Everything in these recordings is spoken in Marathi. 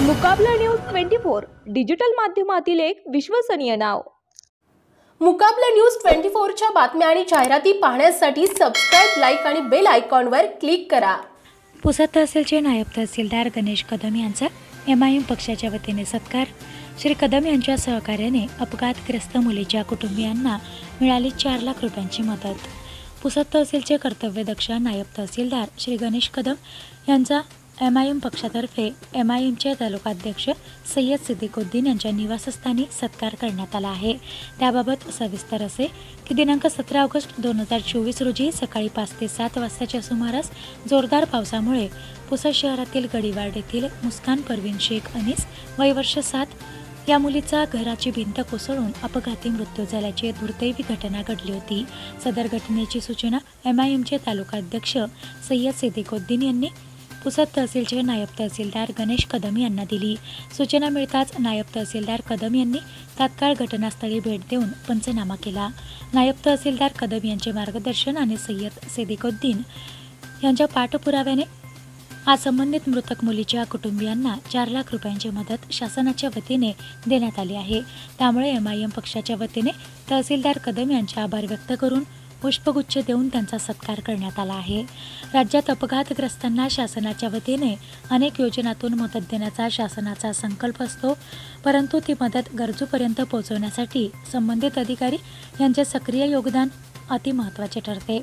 मुकाबला न्यूज 24 डिजिटल माध्यमातील एक विश्वसनीय नाव। मुकाबला न्यूज 24 च्या बातम्या आणि जाहिराती पाहण्यासाठी सबस्क्राइब, लाईक आणि बेल आयकॉनवर क्लिक करा। पुसद तहसीलचे नायब तहसीलदार गणेश कदम यांचा MIM पक्षाच्या वतीने सत्कार। श्री कदम यांच्या सहकार्याने अपघातग्रस्त मुलीच्या कुटुंबियांना मिळाली 4 लाख रुपयांची मदत। पुसद तहसीलचे कर्तव्यदक्ष नायब तहसीलदार श्री गणेश कदम यांचा MIM पक्षातर्फे MIMचे तालुकाध्यक्ष सय्यद सिद्दीकुद्दीन यांच्या निवासस्थानी सत्कार करण्यात आला आहे। त्याबाबत सविस्तर असे की दिनांक 17 ऑगस्ट 2024 रोजी सकाळी 5 ते 7 वाजताच्या सुमारास जोरदार पावसामुळे पुसद शहरातील गडीवाड येथील मुस्कान परवीन शेख अनीस वय वर्ष 7 या मुलीचा घराची भिंत कोसळून अपघाती मृत्यू झाल्याची दुर्दैवी घटना घडली होती। सदर घटनेची सूचना MIMचे तालुकाध्यक्ष सय्यद सिद्दीकुद्दीन यांनी पुसद तहसीलचे नायब तहसीलदार गणेश कदम यांना दिली। सूचना मिळताच नायब तहसीलदार कदम यांनी तात्काळ घटनास्थळी भेट देऊन पंचनामा केला। नायब तहसीलदार कदम यांचे मार्गदर्शन आणि सय्यद सिद्दीकुद्दीन यांच्या पाठपुराव्याने आज संबंधित मृतक मुलीच्या कुटुंबियांना 4 लाख रुपयांची मदत शासनाच्या वतीने देण्यात आली आहे। त्यामुळे MIM पक्षाच्या वतीने तहसीलदार कदम यांचे आभार व्यक्त करून पुष्पगुच्छ देऊन त्यांचा सत्कार करण्यात आला आहे। राज्यात अपघातग्रस्तांना शासनाच्या वतीने अनेक योजनांतून मदत देण्याचा शासनाचा संकल्प असतो, परंतु ती मदत गरजूपर्यंत पोहोचवण्यासाठी संबंधित अधिकारी यांचे सक्रिय योगदान अतिमहत्त्वाचे ठरते।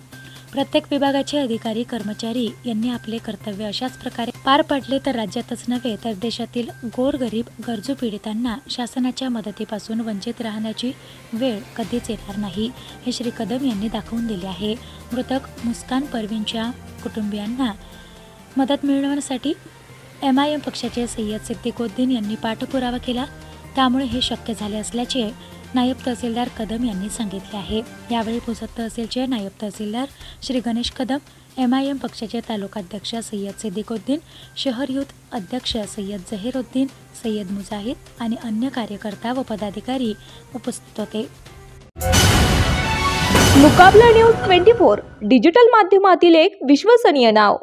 प्रत्येक विभागाचे अधिकारी कर्मचारी यांनी आपले कर्तव्य अशाच प्रकारे पार पाडले तर राज्यातच नव्हे तर देशातील गोरगरीब गरजू पीडितांना शासनाच्या मदतीपासून वंचित राहण्याची वेळ कधीच येणार नाही, हे श्री कदम यांनी दाखवून दिले आहे। मृतक मुस्कान परवीनच्या कुटुंबियांना मदत मिळवण्यासाठी MIM पक्षाचे सय्यद सिद्दीकुद्दीन यांनी पाठपुरावा केला, त्यामुळे हे शक्य झाले असल्याचे नायब तहसीलदार कदम यांनी सांगितले आहे। यावेळी पुसद तहसीलचे नायब तहसीलदार श्री गणेश कदम, MIM पक्षाचे तालुकाध्यक्ष सय्यद सिद्दीकुद्दीन, शहर युथ अध्यक्ष सय्यद जहीरुद्दीन, सय्यद मुजाहिद आणि अन्य कार्यकर्ता व पदाधिकारी उपस्थित होते। मुकाबला न्यूज 24 डिजिटल माध्यमातील एक विश्वसनीय नाव।